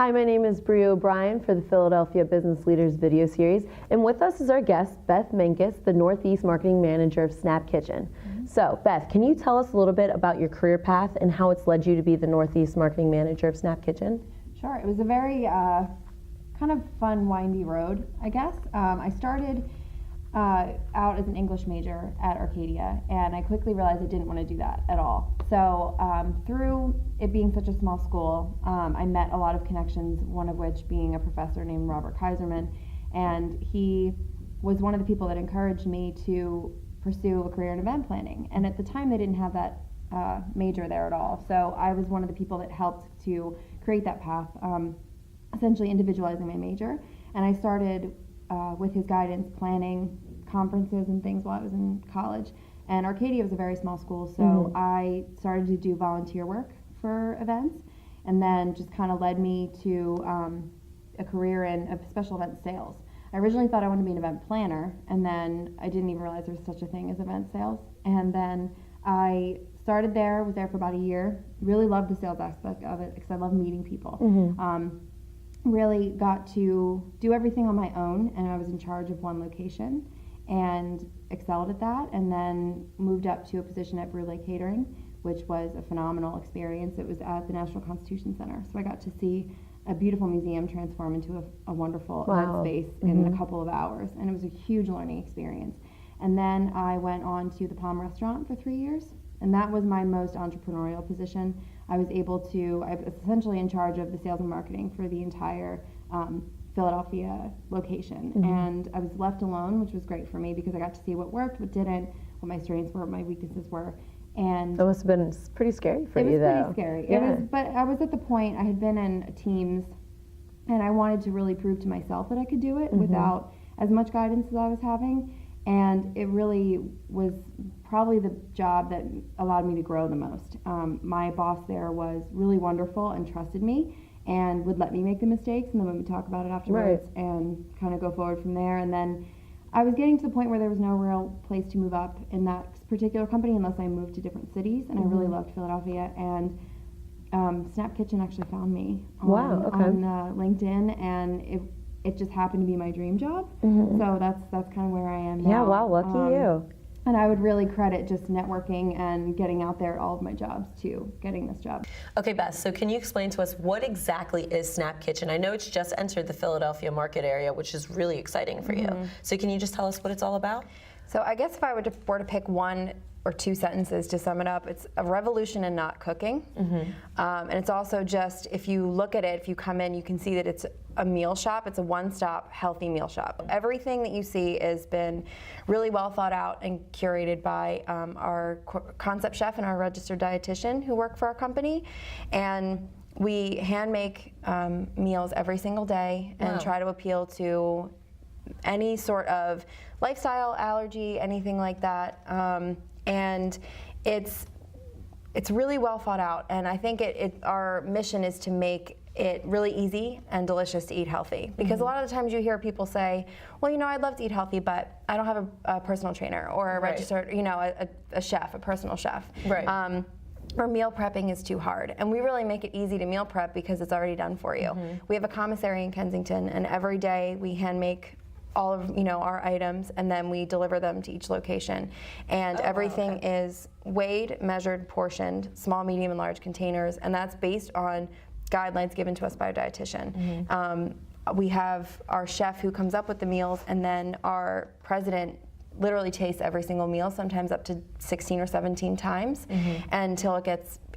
Hi, my name is Bree O'Brien for the Philadelphia Business Leaders video series, and with us is our guest, Beth Minkus, the Northeast Marketing Manager of Snap Kitchen. So, Beth, can you tell us a little bit about your career path and how it's led you to be the Northeast Marketing Manager of Snap Kitchen? Sure. It was a very kind of fun, windy road, I guess. I started out as an English major at Arcadia, and I quickly realized I didn't want to do that at all. So through it being such a small school, I met a lot of connections, one of which being a professor named Robert Kaiserman, and he was one of the people that encouraged me to pursue a career in event planning. And at the time, they didn't have that major there at all. So I was one of the people that helped to create that path, essentially individualizing my major. And I started with his guidance planning conferences and things while I was in college. And Arcadia was a very small school, so I started to do volunteer work for events, and then just kind of led me to a career in special event sales. I originally thought I wanted to be an event planner, and then I didn't even realize there was such a thing as event sales. And then I started there, was there for about a year, really loved the sales aspect of it because I love meeting people. Really got to do everything on my own, and I was in charge of one location and excelled at that, and then moved up to a position at Brule Catering, which was a phenomenal experience. It was at the National Constitution Center, so I got to see a beautiful museum transform into a wonderful event space in a couple of hours, and it was a huge learning experience. And then I went on to the Palm Restaurant for 3 years, and that was my most entrepreneurial position. I was essentially in charge of the sales and marketing for the entire Philadelphia location, and I was left alone, which was great for me because I got to see what worked, what didn't, what my strengths were, what my weaknesses were. And That must have been pretty scary for you, though. It was pretty scary. Yeah. But I was at the point, I had been in teams, and I wanted to really prove to myself that I could do it without as much guidance as I was having. And it really was probably the job that allowed me to grow the most. My boss there was really wonderful and trusted me and would let me make the mistakes, and then we would talk about it afterwards and kind of go forward from there. And then I was getting to the point where there was no real place to move up in that particular company unless I moved to different cities, and I really loved Philadelphia. And Snap Kitchen actually found me on LinkedIn, and it just happened to be my dream job. So that's kind of where I am now. Yeah, wow, lucky you. And I would really credit just networking and getting out there all of my jobs to getting this job. Okay, Beth, so can you explain to us what exactly is Snap Kitchen? I know it's just entered the Philadelphia market area, which is really exciting for you. So can you just tell us what it's all about? So I guess if I were to pick one or two sentences to sum it up, it's a revolution in not cooking. And it's also just, if you look at it, if you come in, you can see that it's a meal shop. It's a one-stop healthy meal shop. Everything that you see has been really well thought out and curated by our concept chef and our registered dietitian who work for our company. And we hand make meals every single day and try to appeal to any sort of lifestyle, allergy, anything like that. And it's really well thought out, and I think our mission is to make it really easy and delicious to eat healthy. Because a lot of the times you hear people say, well, I'd love to eat healthy, but I don't have a personal trainer or a registered, a chef, a personal chef. Or meal prepping is too hard. And we really make it easy to meal prep because it's already done for you. We have a commissary in Kensington, and every day we hand make all of our items, and then we deliver them to each location. And everything is weighed, measured, portioned, small, medium, and large containers, and that's based on guidelines given to us by our dietitian. We have our chef who comes up with the meals, and then our president literally tastes every single meal, sometimes up to 16 or 17 times, until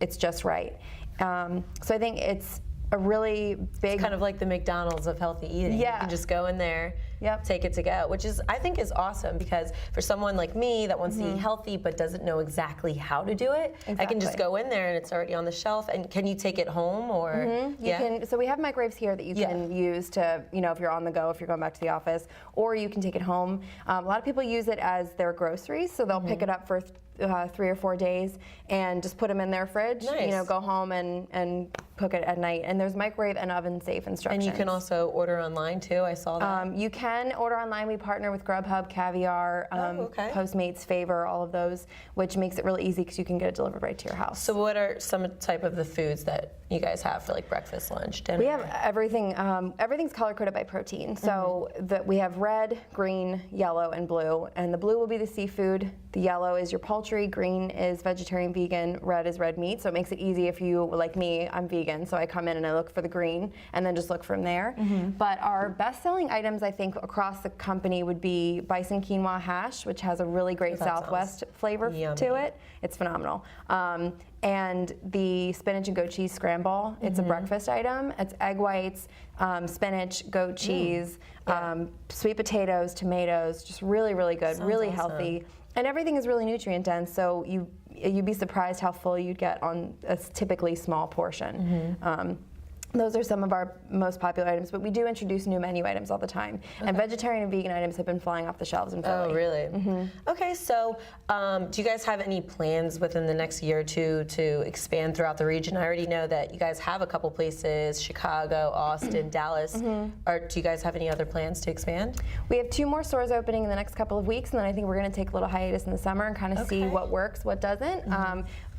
it's just right. So I think it's a really big... It's kind of like the McDonald's of healthy eating. Yeah. You can just go in there, take it to go, which I think is awesome, because for someone like me that wants to eat healthy but doesn't know exactly how to do it, I can just go in there and it's already on the shelf. And can you take it home, or? You can. So we have microwaves here that you can use to, if you're on the go, if you're going back to the office, or you can take it home. A lot of people use it as their groceries, so they'll pick it up for 3 or 4 days and just put them in their fridge. Nice. Go home and cook it at night. And there's microwave and oven safe instructions. And you can also order online too. I saw that. You can. can order online. We partner with Grubhub, Caviar, Postmates, Favor, all of those, which makes it really easy because you can get it delivered right to your house. So what are some type of the foods that you guys have for like breakfast, lunch, dinner? We have everything. Everything's color coded by protein. So we have red, green, yellow, and blue. And the blue will be the seafood. The yellow is your poultry. Green is vegetarian, vegan. Red is red meat. So it makes it easy if you, like me, I'm vegan. So I come in and I look for the green and then just look from there. But our best-selling items, I think, across the company would be bison quinoa hash, which has a really great Southwest flavor to it. It's phenomenal. And the spinach and goat cheese scramble. It's a breakfast item. It's egg whites, spinach, goat cheese, sweet potatoes, tomatoes. Just really, really good, really healthy. And everything is really nutrient dense, so you'd be surprised how full you'd get on a typically small portion. Those are some of our most popular items, but we do introduce new menu items all the time. And vegetarian and vegan items have been flying off the shelves in Philly. Oh, really? Okay, so do you guys have any plans within the next year or two to expand throughout the region? I already know that you guys have a couple places, Chicago, Austin, Dallas. Do you guys have any other plans to expand? We have 2 more stores opening in the next couple of weeks, and then I think we're going to take a little hiatus in the summer and kind of see what works, what doesn't.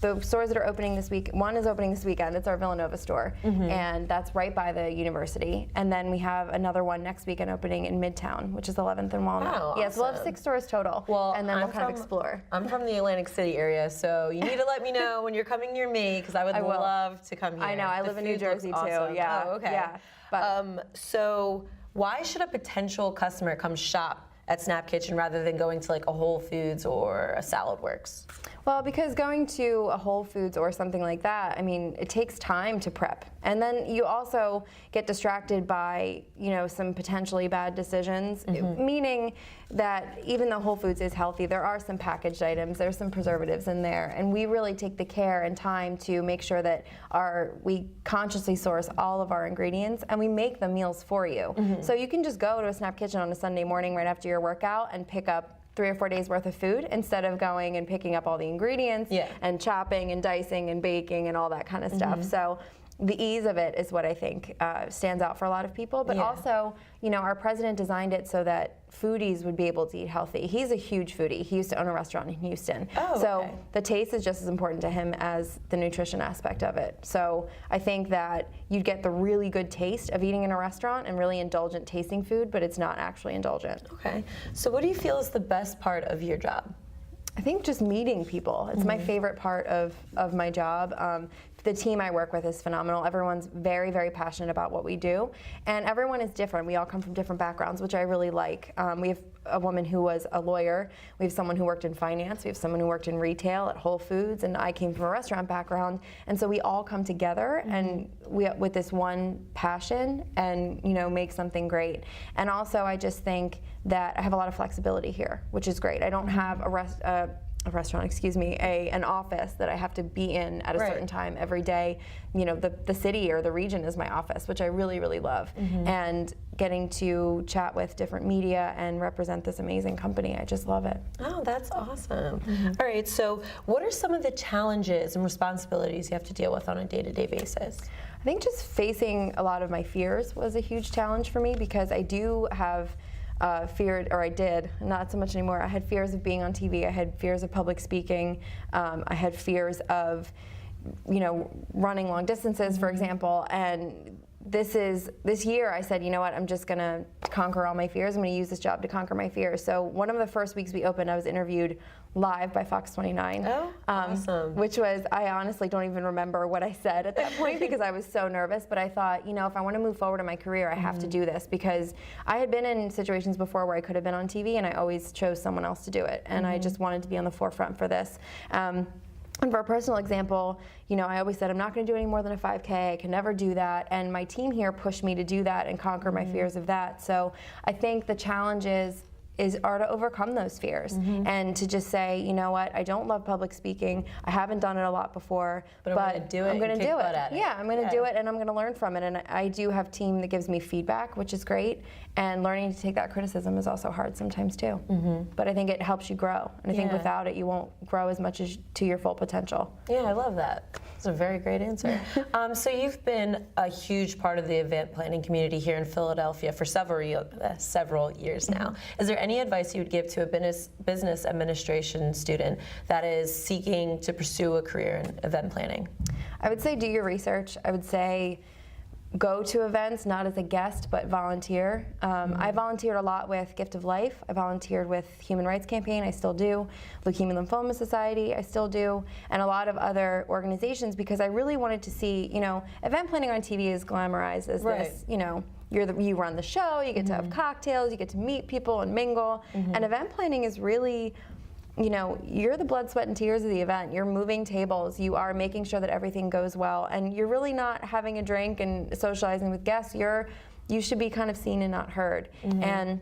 The stores that are opening this week, one is opening this weekend. It's our Villanova store, and that's right by the university. And then we have another one next weekend opening in Midtown, which is 11th and Walnut. Wow, yeah, so we'll have 6 stores total, and then we'll kind of explore. I'm from the Atlantic City area, so you need to let me know when you're coming near me, because I would love to come here. I know, I live in New Jersey too. Yeah. Oh, okay. Yeah. But, so why should a potential customer come shop at Snap Kitchen rather than going to like a Whole Foods or a Salad Works? Well, because going to a Whole Foods or something like that, I mean, it takes time to prep. And then you also get distracted by, some potentially bad decisions, meaning that even though Whole Foods is healthy, there are some packaged items, there's some preservatives in there, and we really take the care and time to make sure that we consciously source all of our ingredients, and we make the meals for you. So you can just go to a Snap Kitchen on a Sunday morning right after your workout and pick up 3 or 4 days worth of food instead of going and picking up all the ingredients and chopping and dicing and baking and all that kind of stuff. So the ease of it is what I think stands out for a lot of people, but also, our president designed it so that foodies would be able to eat healthy. He's a huge foodie. He used to own a restaurant in Houston. So the taste is just as important to him as the nutrition aspect of it. So I think that you'd get the really good taste of eating in a restaurant and really indulgent tasting food, but it's not actually indulgent. Okay. So what do you feel is the best part of your job? I think just meeting people. It's my favorite part of my job. The team I work with is phenomenal. Everyone's very, very passionate about what we do. And everyone is different. We all come from different backgrounds, which I really like. We have a woman who was a lawyer. We have someone who worked in finance. We have someone who worked in retail at Whole Foods. And I came from a restaurant background. And so we all come together and with this one passion and, make something great. And also I just think that I have a lot of flexibility here, which is great. I don't have an office that I have to be in at a certain time every day. The city or the region is my office, which I really, really love. And getting to chat with different media and represent this amazing company, I just love it. Oh, that's awesome. All right, so what are some of the challenges and responsibilities you have to deal with on a day-to-day basis? I think just facing a lot of my fears was a huge challenge for me, because I do have I did, not so much anymore. I had fears of being on TV. I had fears of public speaking. I had fears of, running long distances, for example. And this year I said, you know what, I'm just gonna conquer all my fears. I'm gonna use this job to conquer my fears. So one of the first weeks we opened, I was interviewed live by Fox 29. Oh, awesome. Which was, I honestly don't even remember what I said at that point because I was so nervous, but I thought, if I want to move forward in my career, I have to do this, because I had been in situations before where I could have been on TV and I always chose someone else to do it, and I just wanted to be on the forefront for this. And for a personal example, I always said, I'm not going to do any more than a 5K. I can never do that. And my team here pushed me to do that and conquer my fears of that. So I think the challenge are to overcome those fears and to just say, you know what, I don't love public speaking. I haven't done it a lot before, but I'm going to do it. I'm going to do it. Yeah, I'm going to do it, and I'm going to learn from it. And I do have a team that gives me feedback, which is great. And learning to take that criticism is also hard sometimes too. But I think it helps you grow. And I think without it, you won't grow as much as to your full potential. Yeah, I love that. That's a very great answer. So you've been a huge part of the event planning community here in Philadelphia for several years now. Is there any advice you would give to a business administration student that is seeking to pursue a career in event planning? I would say do your research. I would say go to events, not as a guest, but volunteer. I volunteered a lot with Gift of Life. I volunteered with Human Rights Campaign, I still do. Leukemia Lymphoma Society, I still do. And a lot of other organizations, because I really wanted to see, you know, event planning on TV is glamorized as this, you know, you run the show, you get to have cocktails, you get to meet people and mingle. And event planning is really, you know, you're the blood, sweat, and tears of the event. You're moving tables. You are making sure that everything goes well. And you're really not having a drink and socializing with guests. You should be kind of seen and not heard. And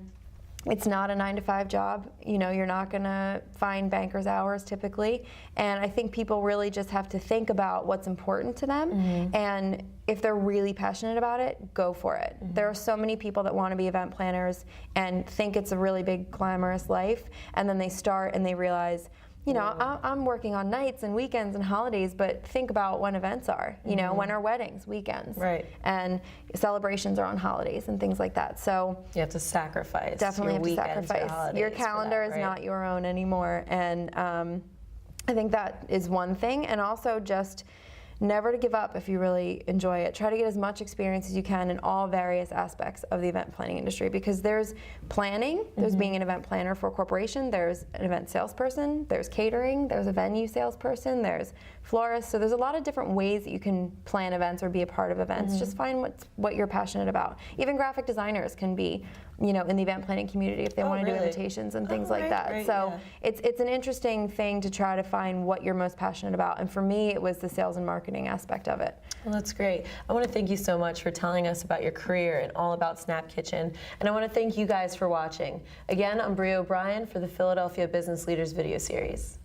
it's not a 9-to-5 job. You know, you're not going to find banker's hours typically. And I think people really just have to think about what's important to them. And if they're really passionate about it, go for it. There are so many people that want to be event planners and think it's a really big, glamorous life. And then they start and they realize, you know, I'm working on nights and weekends and holidays, but think about when events are. You know, when are weddings? Weekends. Right. And celebrations are on holidays and things like that. So you have to sacrifice. Definitely have to sacrifice. Your calendar is not your own anymore. And I think that is one thing. And also just never to give up if you really enjoy it. Try to get as much experience as you can in all various aspects of the event planning industry, because there's planning, there's being an event planner for a corporation, there's an event salesperson, there's catering, there's a venue salesperson, there's florists. So there's a lot of different ways that you can plan events or be a part of events. Just find what you're passionate about. Even graphic designers can be, you know, in the event planning community if they want to do invitations and things like that. So it's an interesting thing to try to find what you're most passionate about. And for me, it was the sales and marketing aspect of it. Well, that's great. I want to thank you so much for telling us about your career and all about Snap Kitchen. And I want to thank you guys for watching. Again, I'm Bri O'Brien for the Philadelphia Business Leaders video series.